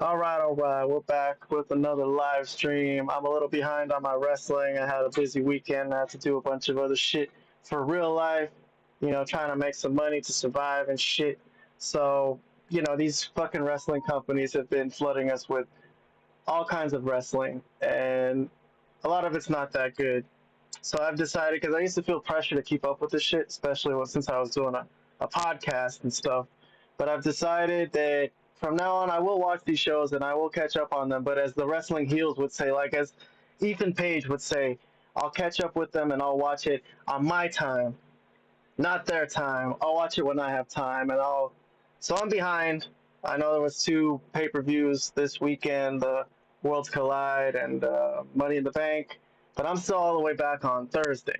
All right, we're back with another live stream. I'm a little behind on my wrestling. I had a busy weekend. I had to do a bunch of other shit for real life, trying to make some money to survive and shit. So, these fucking wrestling companies have been flooding us with all kinds of wrestling, and a lot of it's not that good. So I've decided, because I used to feel pressure to keep up with this shit, especially since I was doing a podcast and stuff. But I've decided that from now on, I will watch these shows and I will catch up on them. But as the wrestling heels would say, like as Ethan Page would say, I'll catch up with them and I'll watch it on my time, not their time. I'll watch it when I have time, and I'll. So I'm behind. I know there was two pay-per-views this weekend: the Worlds Collide and Money in the Bank. But I'm still all the way back on Thursday.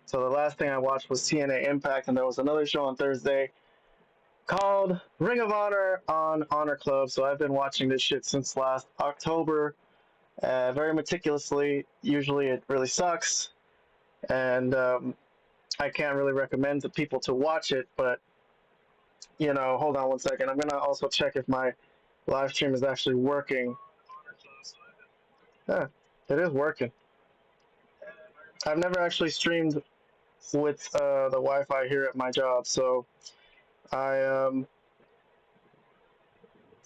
So the last thing I watched was TNA Impact, and there was another show on Thursday called Ring of Honor on Honor Club. So I've been watching this shit since last October, very meticulously. Usually it really sucks, and I can't really recommend to people to watch it, but hold on one second. I'm gonna also check if my live stream is actually working. Yeah, it is working. I've never actually streamed with the Wi-Fi here at my job, so I am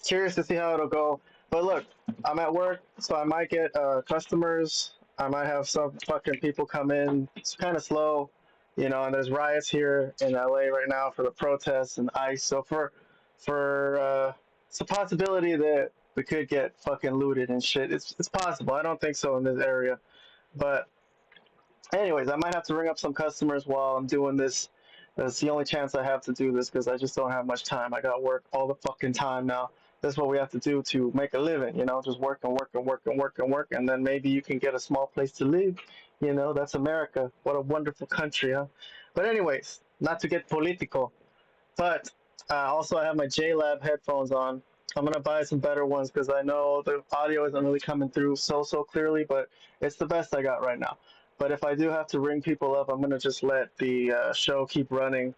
curious to see how it'll go. But look, I'm at work, so I might get customers. I might have some fucking people come in. It's kind of slow, and there's riots here in LA right now for the protests and ICE. So it's a possibility that we could get fucking looted and shit. It's possible. I don't think so in this area, but anyways, I might have to ring up some customers while I'm doing this. That's the only chance I have to do this because I just don't have much time. I got work all the fucking time now. That's what we have to do to make a living, just work and work and work and work and work, and then maybe you can get a small place to live. That's America. What a wonderful country, huh? But anyways, not to get political, but also I have my JLab headphones on. I'm gonna buy some better ones because I know the audio isn't really coming through so clearly, but it's the best I got right now. But if I do have to ring people up, I'm gonna just let the show keep running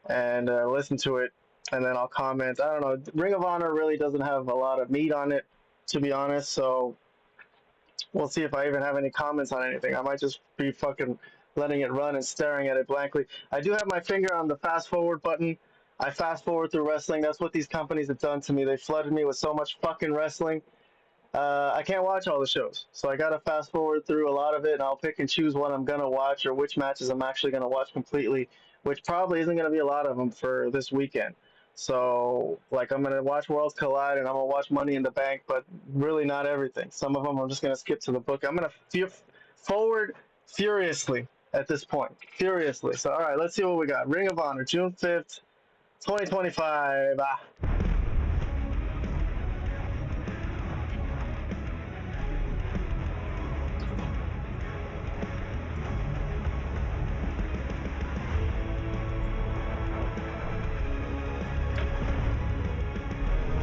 and listen to it, and then I'll comment. I don't know. Ring of Honor really doesn't have a lot of meat on it, to be honest. So we'll see if I even have any comments on anything. I might just be fucking letting it run and staring at it blankly. I do have my finger on the fast forward button. I fast forward through wrestling. That's what these companies have done to me. They flooded me with so much fucking wrestling. I can't watch all the shows, so I gotta fast forward through a lot of it, and I'll pick and choose what I'm gonna watch or which matches I'm actually gonna watch completely, which probably isn't gonna be a lot of them for this weekend. So, like, I'm gonna watch Worlds Collide and I'm gonna watch Money in the Bank, but really not everything. Some of them I'm just gonna skip to the book. I'm gonna forward furiously at this point, furiously. So, all right, let's see what we got. Ring of Honor, June 5th, 2025.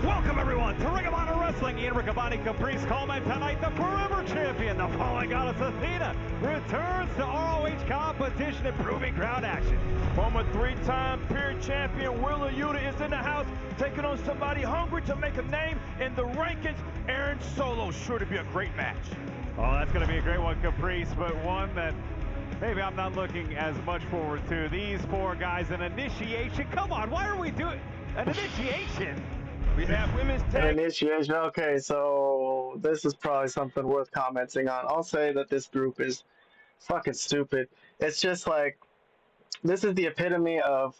Welcome everyone to Ring of Honor Wrestling. Ian Riccaboni Caprice Coleman tonight. The forever champion, the fallen goddess Athena, returns to ROH competition and proving crowd action. Former three-time peer champion Willa Yuta is in the house, taking on somebody hungry to make a name in the rankings. Aaron Solo, sure to be a great match. Oh, that's going to be a great one, Caprice, but one that maybe I'm not looking as much forward to. These four guys, an initiation. Come on, why are we doing an initiation? We have women's An tag. initiation. Okay, so this is probably something worth commenting on. I'll say that this group is fucking stupid. It's just like, this is the epitome of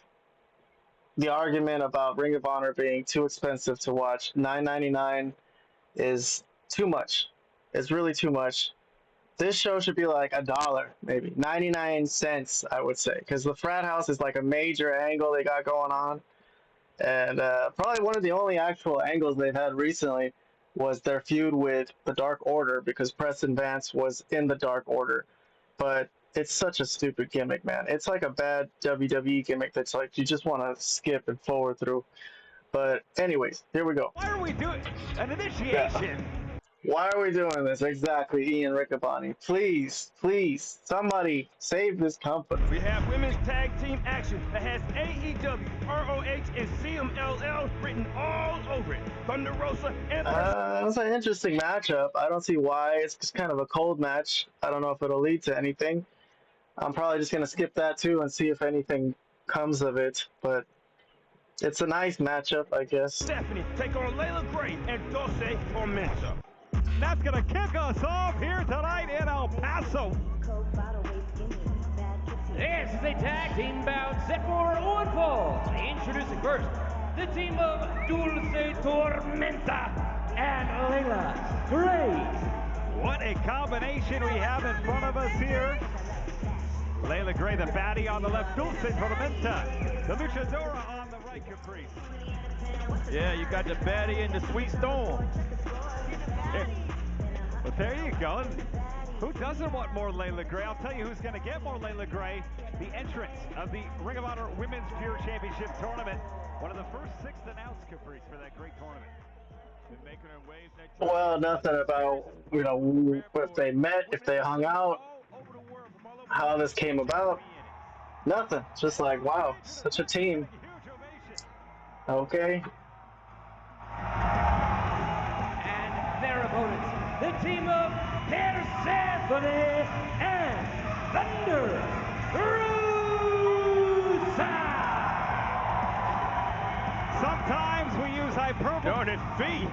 the argument about Ring of Honor being too expensive to watch. $9.99 is too much. It's really too much. This show should be like $1, maybe 99 cents, I would say, because the frat house is like a major angle they got going on. And probably one of the only actual angles they've had recently was their feud with the Dark Order, because Preston Vance was in the Dark Order. But it's such a stupid gimmick, man. It's like a bad WWE gimmick that's like you just want to skip and forward through. But anyways, here we go. Why are we doing an initiation? Why are we doing this? Exactly, Ian Riccaboni. Please, please, somebody save this company. We have women's tag team action that has AEW, ROH, and CMLL written all over it. Thunder Rosa and It's an interesting matchup. I don't see why. It's just kind of a cold match. I don't know if it'll lead to anything. I'm probably just going to skip that too and see if anything comes of it. But it's a nice matchup, I guess. Stephanie take on Layla Gray and Dulce Tormenta. That's going to kick us off here tonight in El Paso. This is a tag team bout set for one fall. Introducing first, the team of Dulce Tormenta and Layla Gray. What a combination we have in front of us here. Layla Gray, the baddie on the left, Dulce Tormenta, the luchadora on the right, Caprice. Yeah, you got the baddie and the sweet storm. But there you go. Who doesn't want more Layla Gray? I'll tell you who's going to get more Layla Gray. The entrance of the Ring of Honor Women's Pure Championship Tournament. One of the first 6 announced, Caprice, for that great tournament. Well, nothing about, you know, if they met, if they hung out, how this came about. Nothing. Just like, wow, such a team. Okay. And their opponents, the team of Persephone and Thunder Rosa. Sometimes we use hyperbole. Darn it, feet.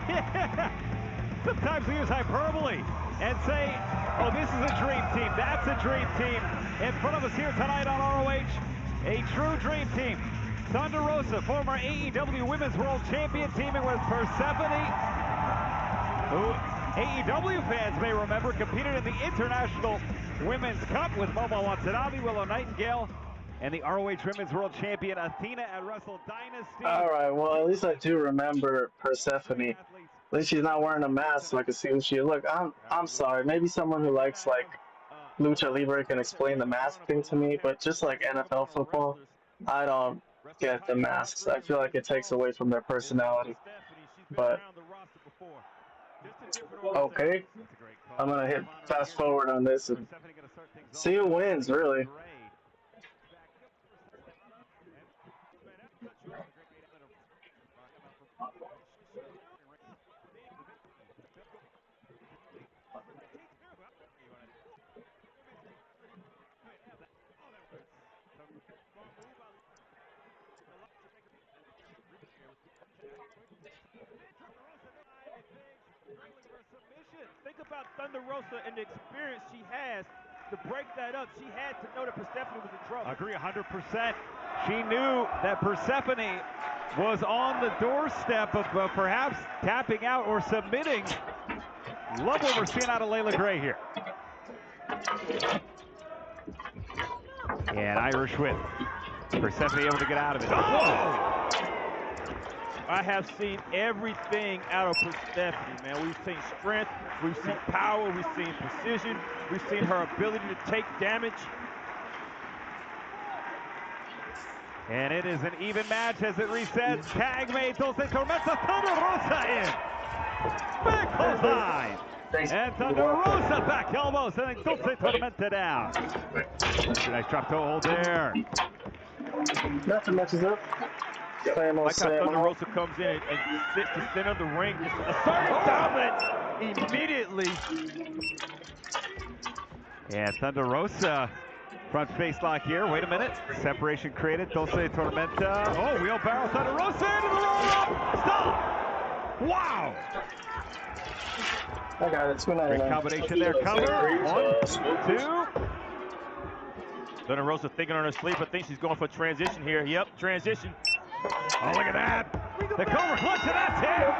Sometimes we use hyperbole and say, oh, this is a dream team. That's a dream team. In front of us here tonight on ROH, a true dream team. Thunder Rosa, former AEW Women's World Champion, teaming with Persephone, who AEW fans may remember competed in the International Women's Cup with Momo Watanabe, Willow Nightingale, and the ROH Women's World Champion Athena at Wrestle Dynasty. All right, well, at least I do remember Persephone. At least she's not wearing a mask so I can see who she is. Look, I'm sorry. Maybe someone who likes, like, Lucha Libre can explain the mask thing to me, but just like NFL football, I don't get the masks. I feel like it takes away from their personality. But, okay. I'm going to hit fast forward on this and see who wins, really. Think about Thunder Rosa and the experience she has to break that up. She had to know that Persephone was in trouble. I agree 100%. She knew that Persephone was on the doorstep of perhaps tapping out or submitting. Love what we're seeing out of Layla Gray here. And Irish whip. Persephone able to get out of it. Oh! I have seen everything out of Persephone, man. We've seen strength, we've seen power, we've seen precision, we've seen her ability to take damage. And it is an even match as it resets. Tag made, Dulce Tormenta, Thunder Rosa in. Back clothesline. And Thunder Rosa back elbows, and then Dulce Tormenta down. Nice drop toe hold there. Nothing matches up. Like how Thunder Rosa comes in and sits to center of the ring, just assertive dominance immediately. Yeah, Thunder Rosa, front face lock here. Wait a minute. Separation created. Dulce Tormenta. Oh, wheelbarrow. Thunder Rosa into the roll up. Stop. Wow. I got it. Great combination there. Cover. 1, 2. Thunder Rosa thinking on her sleep. I think she's going for transition here. Yep, transition. Oh, look at that. The cover clutch, and that's it.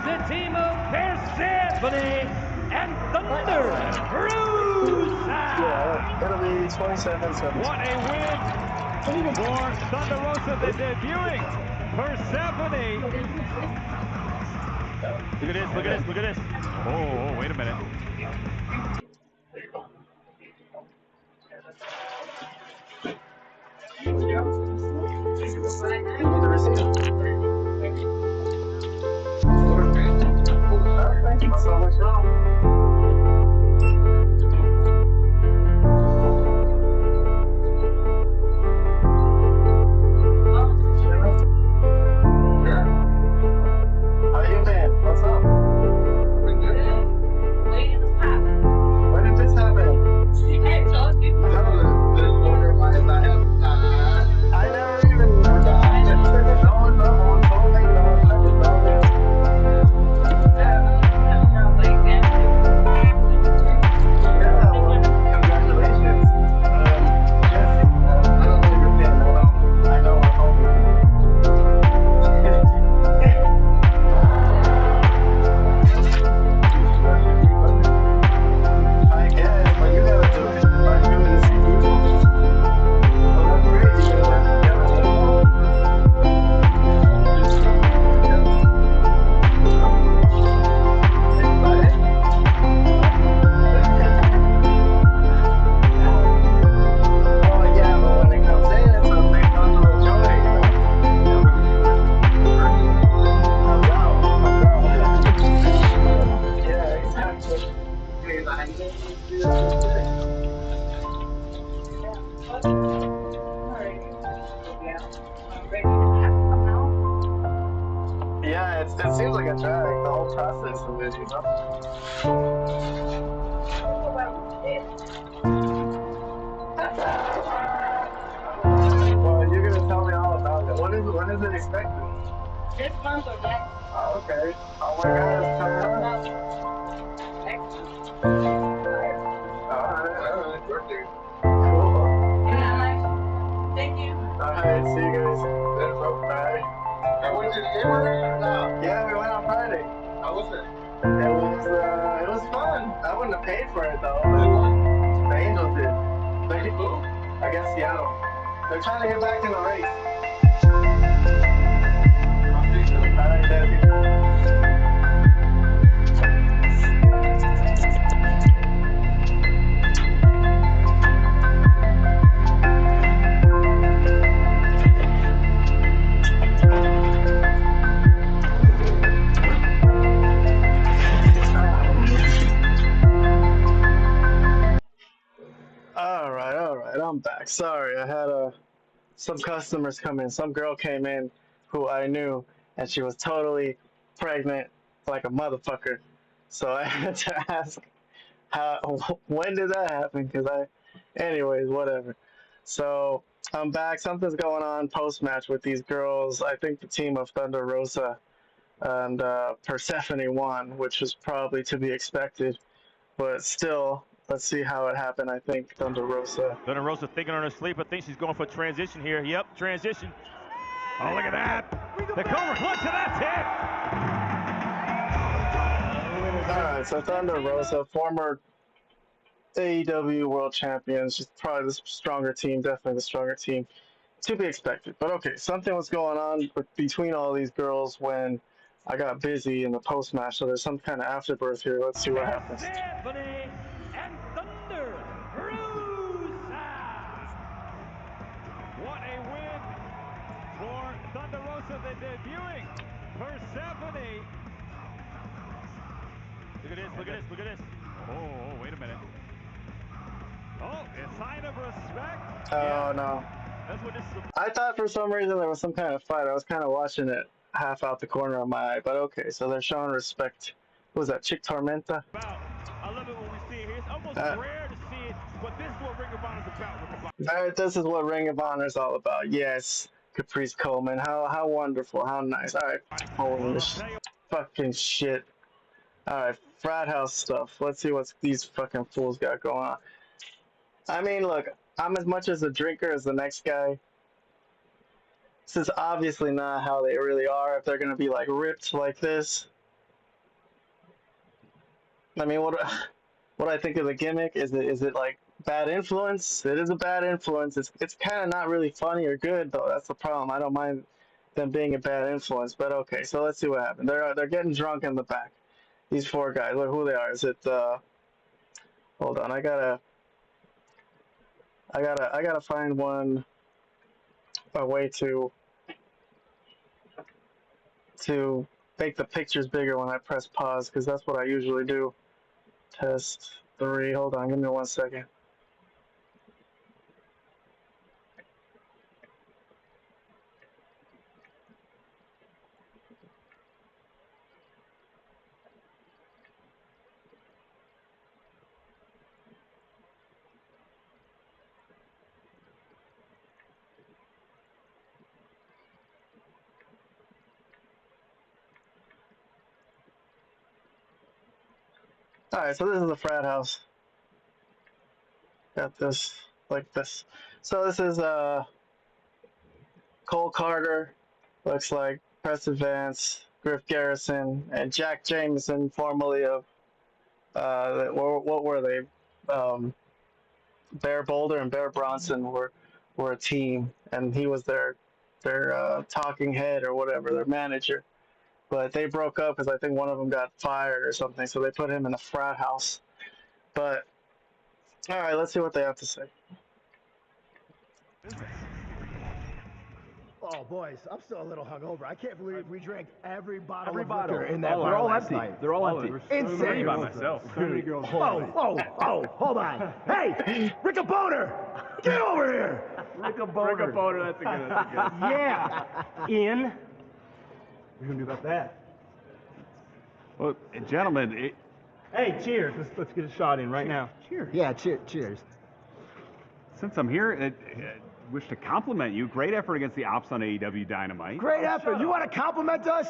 The team of Persephone and Thunder Rosa. Yeah, it'll be 27-17. What a win for Thunder Rosa, the debuting Persephone. Look at this, look at this, look at this. Oh, wait a minute. seems like a drag, the whole process of it, you know? Well, you're gonna tell me all about it. When is it expected? This month or next? Oh, okay. Oh my God, it's coming up. Next month. Alright. Cool. Thank you. Alright, see you guys. Bye. I went to the game already or not? Yeah, we went on Friday. How was it? It was fun. I wouldn't have paid for it though. But the Angels did. Who? I guess Seattle. They're trying to get back in the race. I'll see you. Alright, Desi. Alright, I'm back. Sorry, I had some customers come in. Some girl came in who I knew, and she was totally pregnant like a motherfucker. So I had to ask, when did that happen? Anyways, whatever. So I'm back. Something's going on post match with these girls. I think the team of Thunder Rosa and Persephone won, which was probably to be expected. But still, let's see how it happened. I think Thunder Rosa. Thunder Rosa thinking on her sleep. I think she's going for a transition here. Yep, transition. Oh, look at that. The Cobra clutch, and that's it. All right, so Thunder Rosa, former AEW World Champions, she's probably the stronger team, definitely the stronger team, to be expected. But okay, something was going on between all these girls when I got busy in the post match, so there's some kind of afterbirth here. Let's see what happens. Stephanie and Thunder Rosa. What a win for Thunder Rosa, the debuting Persephone. Look at this, look at this, look at this. Oh, wait a minute. Oh, a sign of respect. Oh, no. That's what this is. I thought for some reason there was some kind of fight. I was kind of watching it half out the corner of my eye, but okay, so they're showing respect. Who was that, Chick Tormenta? I love it when we see it here. It's almost rare to see it, but this is what Ring of Honor is about with the Black. This is what Ring of Honor is all about. Yes, Caprice Coleman. How wonderful. How nice. All right. Holy fucking shit. All right. Frat house stuff. Let's see what these fucking fools got going on. I mean, look, I'm as much as a drinker as the next guy. This is obviously not how they really are. If they're gonna be like ripped like this. I mean, what I think of the gimmick is it like bad influence? It is a bad influence. It's kind of not really funny or good though. That's the problem. I don't mind them being a bad influence, but okay. So let's see what happened. They're getting drunk in the back. These four guys. Look who they are. Is it? Hold on. I gotta find a way to make the pictures bigger when I press pause, because that's what I usually do. Test 3. Hold on, give me 1 second. Alright, so this is a frat house. Got this, like this. So this is Cole Carter, looks like Preston Vance, Griff Garrison, and Jack Jameson, formerly of, what were they? Bear Boulder and Bear Bronson were a team, and he was their talking head or whatever, their manager. But they broke up because I think one of them got fired or something, so they put him in a frat house. But, all right, let's see what they have to say. Oh, boys, I'm still a little hungover. I can't believe we drank every bottle of liquor in that They're bar all last empty. night. They're all empty. Insane. By myself. Oh, hold on. Hey, Rick a Boner, get over here. Rick a boner. That's a good. Yeah, Ian. What are you gonna do about that? Well, gentlemen, Hey, cheers. Let's get a shot in right now. cheers. Yeah, cheers. Since I'm here, I wish to compliment you. Great effort against the Ops on AEW Dynamite. Great effort. You want to compliment us?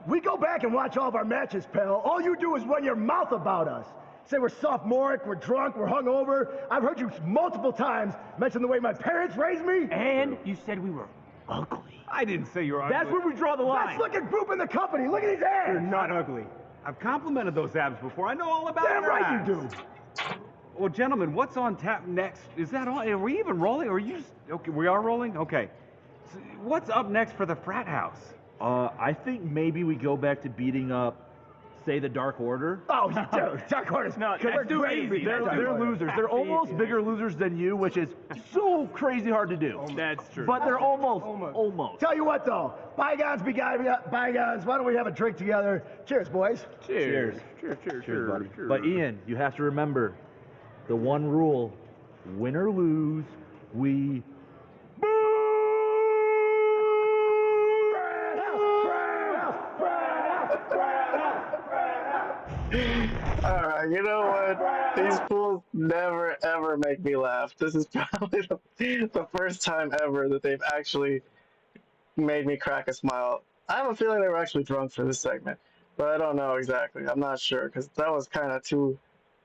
We go back and watch all of our matches, pal. All you do is run your mouth about us. Say we're sophomoric, we're drunk, we're hungover. I've heard you multiple times mention the way my parents raised me. And you said we were ugly. I didn't say you were ugly. That's where we draw the line. Best looking group in the company. Look at these abs. You're not ugly. I've complimented those abs before. I know all about Damn your right abs. you do. Well, gentlemen, what's on tap next? Is that all? Are we even rolling? Or are you just... Okay, we are rolling? Okay. So what's up next for the frat house? I think maybe we go back to beating up, say, the Dark Order. Oh, you do. Dark Horse. No, We're too crazy. easy. They're losers. They're almost bigger losers than you, which is so crazy hard to do. That's true. But they're almost. Tell you what, though. Bygones be bygones. Why don't we have a drink together? Cheers, boys. Cheers, buddy. But Ian, you have to remember the one rule: win or lose, we. Alright, you know what? These fools never ever make me laugh. This is probably the first time ever that they've actually made me crack a smile. I have a feeling they were actually drunk for this segment, but I don't know exactly. I'm not sure, because that was kind of too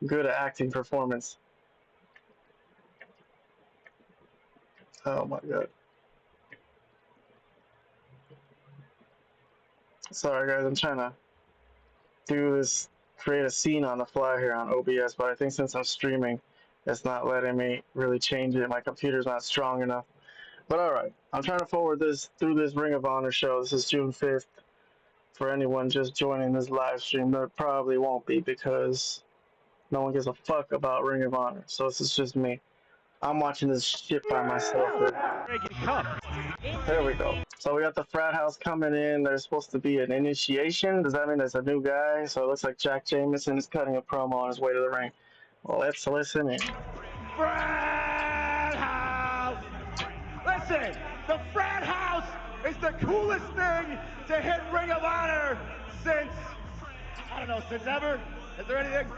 good an acting performance. Oh my god. Sorry guys, I'm trying to do this, create a scene on the fly here on OBS, but I think since I'm streaming, it's not letting me really change it. My computer's not strong enough. But alright, I'm trying to forward this through this Ring of Honor show. This is June 5th. For anyone just joining this live stream, there probably won't be because no one gives a fuck about Ring of Honor. So this is just me. I'm watching this shit by myself. There we go. So we got the frat house coming in. There's supposed to be an initiation. Does that mean there's a new guy? So it looks like Jack Jameson is cutting a promo on his way to the ring. Well, let's listen in. Frat house! Listen, the frat house is the coolest thing to hit Ring of Honor since, I don't know, since ever? Is there anything?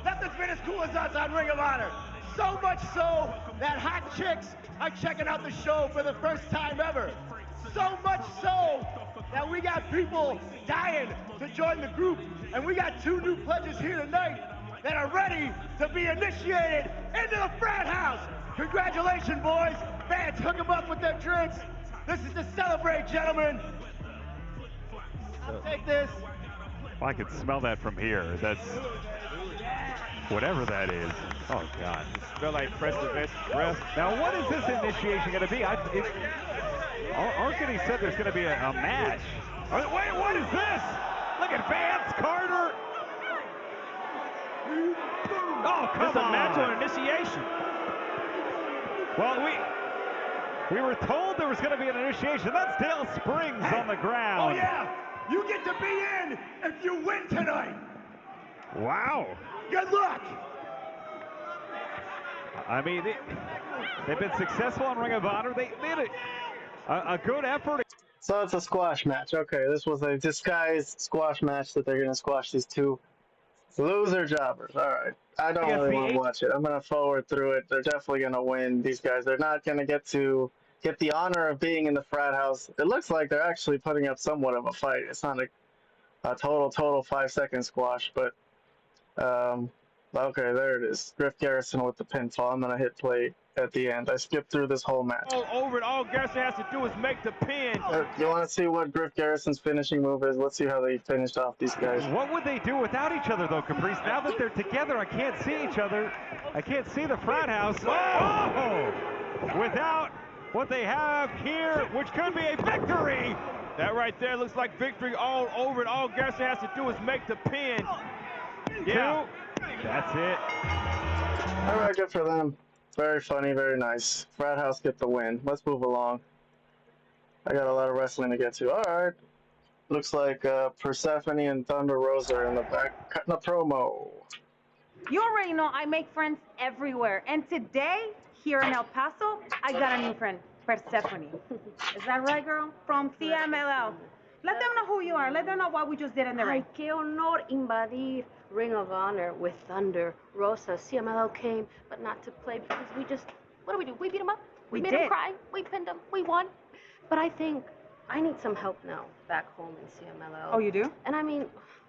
Nothing's been as cool as us on Ring of Honor. So much so that hot chicks are checking out the show for the first time ever. So much so that we got people dying to join the group, and we got 2 new pledges here tonight that are ready to be initiated into the frat house. Congratulations, boys. Fans, hook them up with their drinks. This is to celebrate, gentlemen. I'll take this. Well, I can smell that from here. That's whatever that is. Oh God! Smell like president breath. Now, what is this initiation going to be? Arkady said there's going to be a match. Wait, what is this? Look at Vance Carter. Oh, come on! Match or initiation? Well, we were told there was going to be an initiation. That's Dale Springs on the ground. Oh yeah, you get to be in if you win tonight. Wow. Good luck. I mean, they've been successful on Ring of Honor. They did a good effort. So it's a squash match. Okay, this was a disguised squash match that they're going to squash these 2 loser jobbers. All right. I don't really want to watch it. I'm going to forward through it. They're definitely going to win. These guys, they're not going to get the honor of being in the frat house. It looks like they're actually putting up somewhat of a fight. It's not a total 5-second squash, but okay, there it is. Griff Garrison with the pinfall. I'm going to hit play at the end. I skipped through this whole match. All Garrison has to do is make the pin. You want to see what Griff Garrison's finishing move is? Let's see how they finished off these guys. What would they do without each other, though, Caprice? Now that they're together, I can't see each other. I can't see the frat house. Oh! Without what they have here, which could be a victory. That right there looks like victory all over it. All Garrison has to do is make the pin. Yeah, that's it. All right, good for them. Very funny, very nice. Frat house get the win. Let's move along. I got a lot of wrestling to get to. All right. Looks like Persephone and Thunder Rosa are in the back cutting a promo. You already know I make friends everywhere. And today, here in El Paso, I got a new friend, Persephone. Is that right, girl? From CMLL. Let them know who you are. Let them know what we just did in the Ay, ring. qué honor invadir Ring of Honor with Thunder. Rosa, CMLL came, but not to play because we just, what do? We beat him up. We made him did. cry. We pinned him. We won. But I think I need some help now back home in CMLL. Oh, you do? And I mean,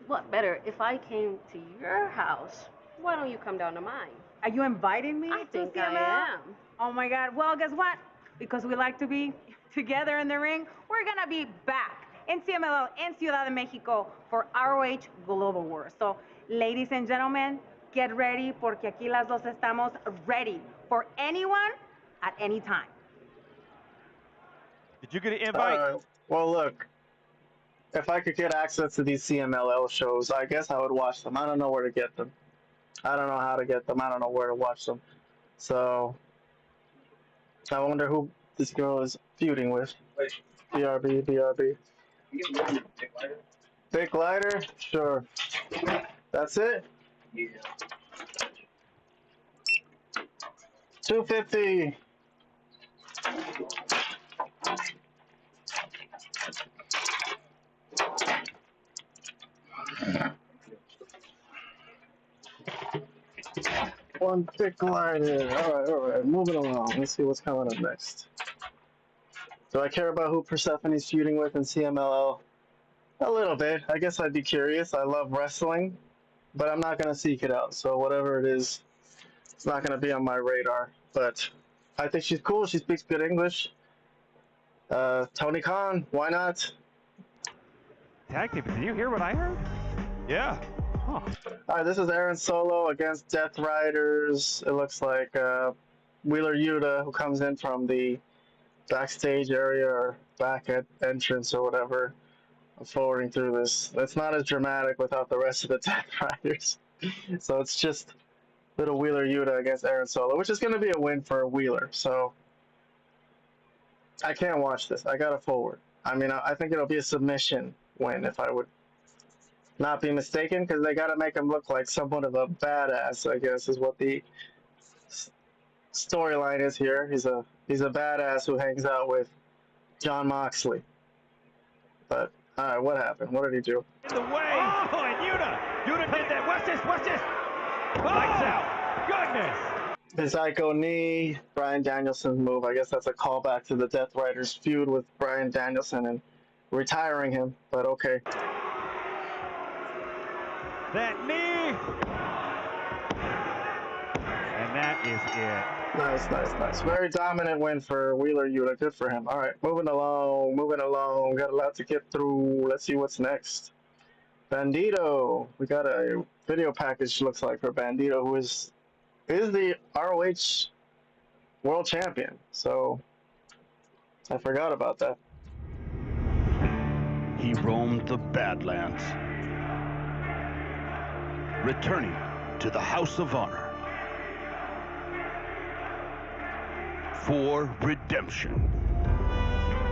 what better if I came to your house? Why don't you come down to mine? Are you inviting me I to think CML? I am. Oh my God. Well, guess what? Because we like to be together in the ring, we're gonna be back in CMLL in Ciudad de Mexico for ROH Global Wars. So, ladies and gentlemen, get ready porque aquí las dos estamos ready for anyone at any time. Did you get an invite? Well, look, if I could get access to these CMLL shows, I guess I would watch them. I don't know where to get them. I don't know how to get them. I don't know where to watch them. So, I wonder who this girl is feuding with. BRB, BRB. Big lighter? Sure. That's it? Yeah. 250. One big lighter. All right. Moving along. Let's see what's coming up next. Do I care about who Persephone's feuding with in CMLL? A little bit. I guess I'd be curious. I love wrestling, but I'm not going to seek it out. So whatever it is, it's not going to be on my radar. But I think she's cool. She speaks good English. Tony Khan, why not? Tag team. Did you hear what I heard? Yeah. Huh. All right, this is Aaron Solo against Death Riders. It looks like Wheeler Yuta, who comes in from the backstage area or back at entrance or whatever. I'm forwarding through this. It's not as dramatic without the rest of the Death Riders. So it's just little Wheeler Yuta against Aaron Solo, which is going to be a win for Wheeler. So I can't watch this. I got to forward. I mean, I think it'll be a submission win if I would not be mistaken, because they got to make him look like somewhat of a badass, I guess, is what the storyline is here. He's a badass who hangs out with John Moxley. But all right, what happened? What did he do? In the way. Oh, and Yuta did that. Watch this. Oh! Lights out. Goodness. His Ico knee, Bryan Danielson's move. I guess that's a callback to the Death Riders feud with Bryan Danielson and retiring him. But okay. That knee. And that is it. Nice. Very dominant win for Wheeler Yuta. Good for him. All right, moving along. Got a lot to get through. Let's see what's next. Bandito. We got a video package, looks like, for Bandito, who is the ROH World Champion. So I forgot about that. He roamed the Badlands, returning to the House of Honor for redemption.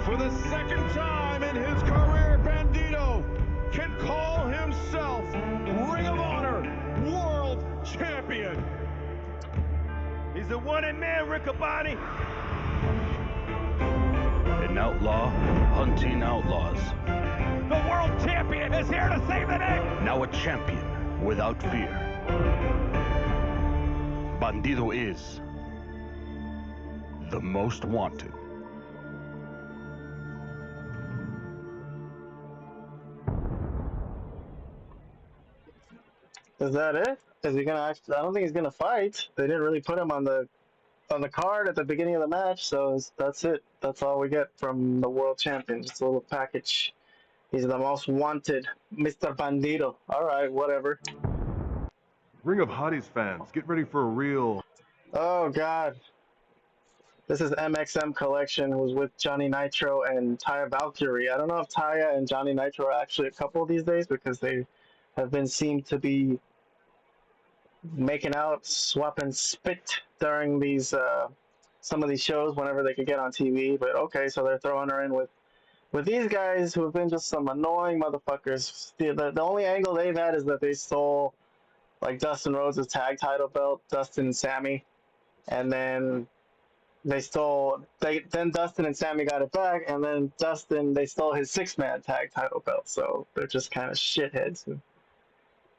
For the second time in his career, Bandito can call himself Ring of Honor World Champion. He's a wanted man, Riccaboni. An outlaw hunting outlaws. The world champion is here to save the day. Now a champion without fear. Bandido is the most wanted. Is that it? Is he gonna actually? I don't think he's gonna fight. They didn't really put him on the card at the beginning of the match, so that's it. That's all we get from the world champion. Just a little package. He's the most wanted, Mr. Bandido. All right, whatever. Ring of Hotties fans, get ready for a real... Oh God. This is MXM Collection, who's with Johnny Nitro and Taya Valkyrie. I don't know if Taya and Johnny Nitro are actually a couple these days, because they have been seen to be making out, swapping spit during these some of these shows whenever they could get on TV. But okay, so they're throwing her in with these guys who have been just some annoying motherfuckers. The only angle they've had is that they stole like Dustin Rhodes' tag title belt, Dustin and Sammy, and then then Dustin and Sammy got it back, and then they stole his 6-man tag title belt. So they're just kind of shitheads who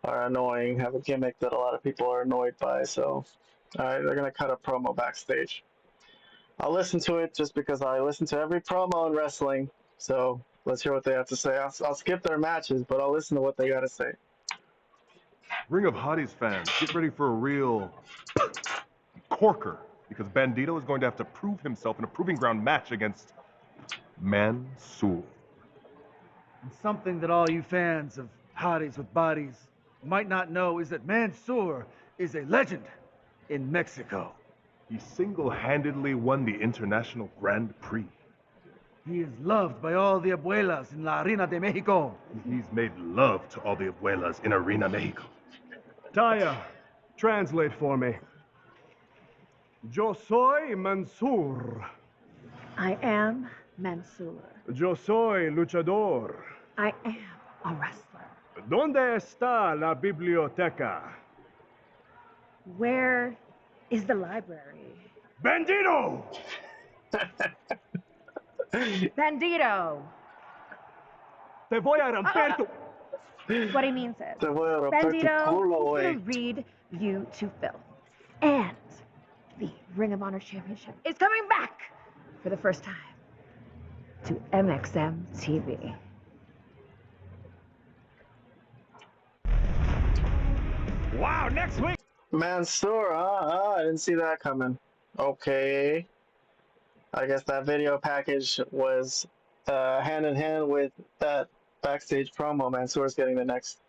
are annoying, have a gimmick that a lot of people are annoyed by. So, all right, they're gonna cut a promo backstage. I'll listen to it just because I listen to every promo in wrestling. So let's hear what they have to say. I'll skip their matches, but I'll listen to what they got to say. Ring of Hotties fans, get ready for a real corker, because Bandito is going to have to prove himself in a proving ground match against Mansoor. And something that all you fans of hotties with bodies might not know is that Mansoor is a legend in Mexico. He single-handedly won the International Grand Prix. He is loved by all the abuelas in La Arena de Mexico. He's made love to all the abuelas in Arena Mexico. Taya, translate for me. Yo soy Mansoor. I am Mansoor. Yo soy luchador. I am a wrestler. ¿Dónde está la biblioteca? Where is the library? Bandito! Bandito! Te voy a romper tu... What he means is, Te voy a romper tu Bandito culo, is eh. going to read you to filth. And the Ring of Honor Championship is coming back for the first time to MXM TV. Wow, next week. Mansoor, I didn't see that coming. Okay. I guess that video package was hand in hand with that backstage promo. Mansoor's getting the next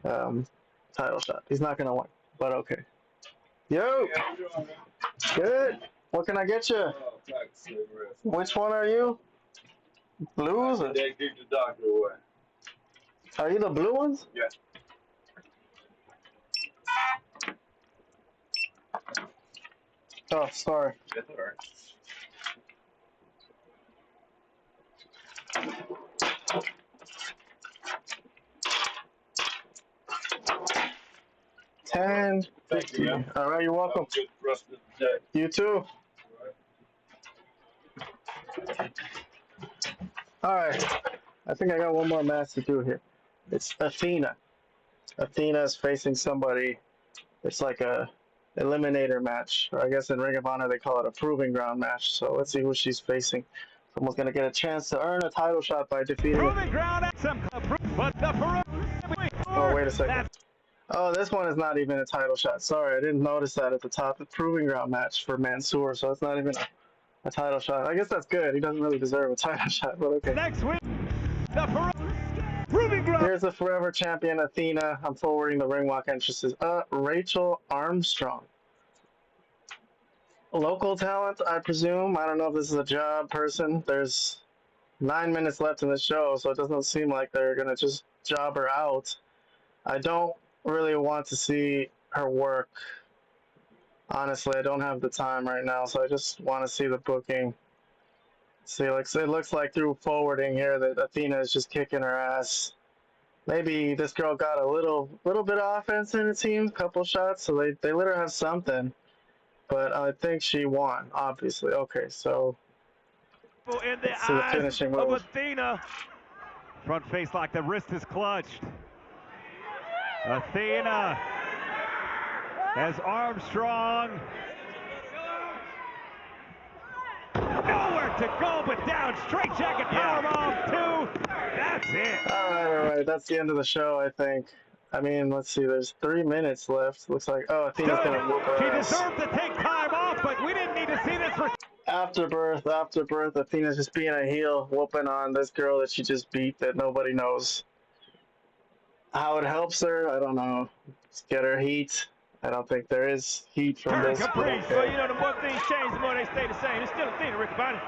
title shot. He's not going to win, but okay. Yo! Good. What can I get you? Which one are you? Blues? Or... Are you the blue ones? Yeah. Oh, sorry. That's all right. 10, 15. All right, you're welcome. You too. All right. I think I got one more match to do here. It's Athena. Athena is facing somebody. It's like a eliminator match, or I guess in Ring of Honor they call it a proving ground match. So let's see who she's facing. Someone's gonna get a chance to earn a title shot by defeating. Proving ground XM Club, but the Oh, wait a second. Oh, this one is not even a title shot. Sorry, I didn't notice that at the top. The proving ground match for Mansoor, so it's not even a title shot. I guess that's good. He doesn't really deserve a title shot, but okay. Next week, the proving ground. Here's the forever champion, Athena. I'm forwarding the ring walk entrances. Rachel Armstrong. Local talent, I presume. I don't know if this is a job person. There's 9 minutes left in the show, so it doesn't seem like they're going to just job her out. I don't really want to see her work. Honestly, I don't have the time right now, so I just want to see the booking. See, it looks like through forwarding here that Athena is just kicking her ass. Maybe this girl got a little bit of offense in the team, couple shots, so they let her have something. But I think she won, obviously. Okay, so in the see the finishing of move. Athena. Front face like the wrist is clutched. Athena has Armstrong. Nowhere to go but down. Straight jacket powerbomb, two. That's it. All right. That's the end of the show, I think. I mean, let's see. There's 3 minutes left. Looks like, oh, Athena's going to whoop her She ass. deserved to take time off, but we didn't need to see this for... Afterbirth, Athena's just being a heel, whooping on this girl that she just beat that nobody knows. How it helps her, I don't know. Just get her heat. I don't think there is heat from this. Caprice. Well, you know, the more things change, the more they stay the same. It's still a thing, Ricky Bobby.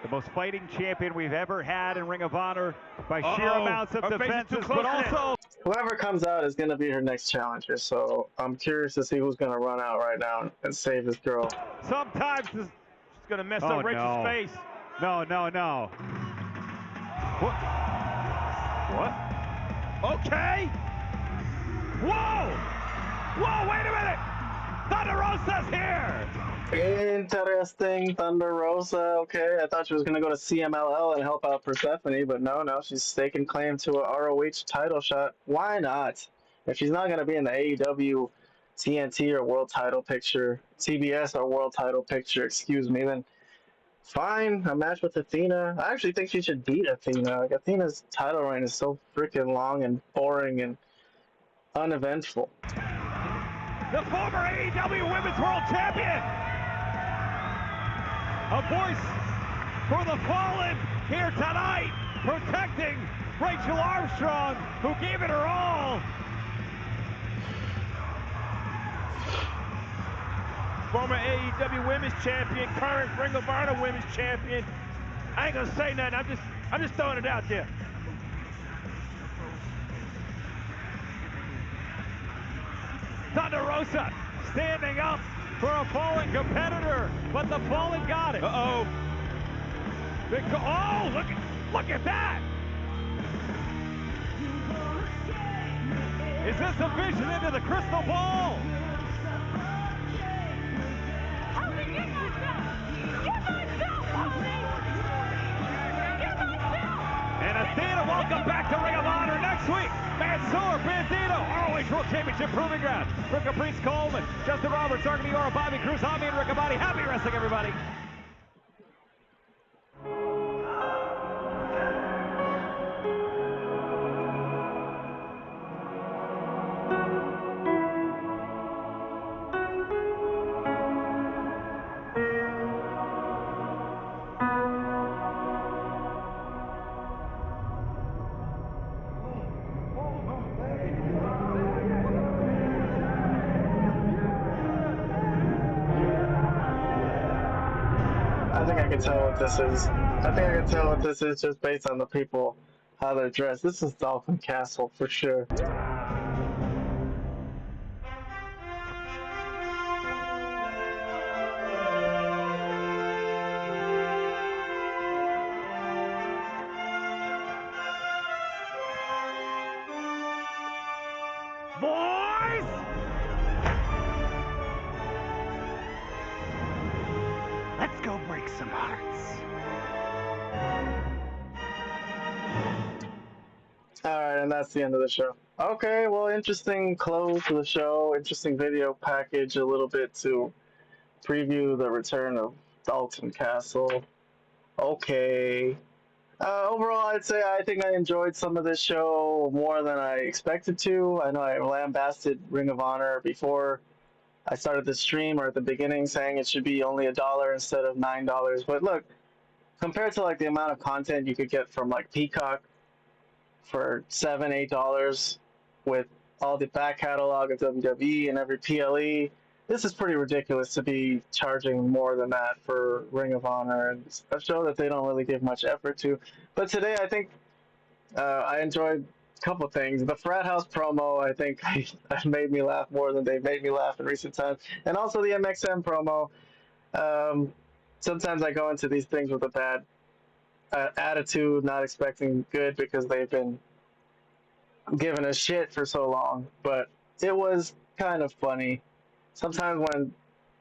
The most fighting champion we've ever had in Ring of Honor by sheer amounts of defenses, but also... Whoever comes out is going to be her next challenger, so I'm curious to see who's going to run out right now and save this girl. Sometimes this... She's going to mess up Rachel's face. No. What? Okay. Whoa, wait a minute. Thunder Rosa's here! Interesting, Thunder Rosa. Okay, I thought she was gonna go to CMLL and help out Persephone, but no, she's staking claim to a ROH title shot. Why not? If she's not gonna be in the AEW, TNT, or World Title picture, TBS or World Title picture, excuse me, then fine. A match with Athena. I actually think she should beat Athena. Like, Athena's title reign is so freaking long and boring and uneventful. The former AEW Women's World Champion! A voice for the fallen here tonight, protecting Rachel Armstrong, who gave it her all. Former AEW Women's Champion, current Ring of Honor Women's Champion. I ain't gonna say nothing. I'm just throwing it out there. Thunder Rosa standing up for a fallen competitor, but the fallen got it. Uh-oh. Oh, look at that! Is this a vision into the crystal ball? And Athena, welcome back to Ring of Honor next week. Mansoor, Bandito, ROH World Championship Proving Ground. For Caprice Coleman, Justin Roberts, Arkin Iora, Bobby Cruz, Hami, and Riccaboni. Happy wrestling, everybody. I think I can tell what this is. I think I can tell what this is just based on the people, how they're dressed. This is Dolphin Castle for sure. Boys! Let's go break some hearts. Alright, and that's the end of the show. Okay, well, interesting close to the show, interesting video package, a little bit to preview the return of Dalton Castle. Okay. Overall, I'd say I think I enjoyed some of this show more than I expected to. I know I lambasted Ring of Honor before I started the stream, or at the beginning, saying it should be only $1 instead of $9. But look, compared to like the amount of content you could get from like Peacock for $7, $8 with all the back catalog of WWE and every PLE, this is pretty ridiculous to be charging more than that for Ring of Honor, and a show that they don't really give much effort to. But today, I think I enjoyed a couple things. The Frat House promo, I think, made me laugh more than they've made me laugh in recent times. And also the MXM promo. Sometimes I go into these things with a bad attitude, not expecting good because they've been giving us shit for so long. But it was kind of funny. Sometimes when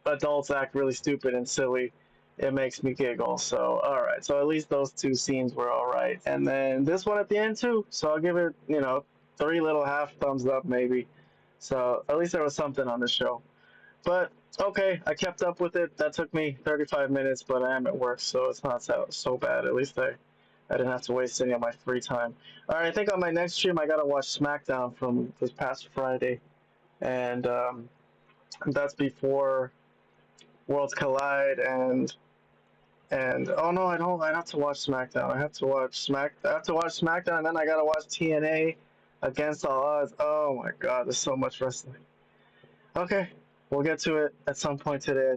adults act really stupid and silly, it makes me giggle. So, all right. So at least those two scenes were all right. And then this one at the end too. So I'll give it, 3 little half thumbs up maybe. So at least there was something on the show. But okay, I kept up with it. That took me 35 minutes, but I am at work, so it's not so bad. At least I didn't have to waste any of my free time. All right, I think on my next stream I gotta watch SmackDown from this past Friday, and that's before Worlds Collide and oh no, I don't. I have to watch SmackDown. I have to watch SmackDown, and then I gotta watch TNA Against All Odds. Oh my God, there's so much wrestling. Okay, we'll get to it at some point today.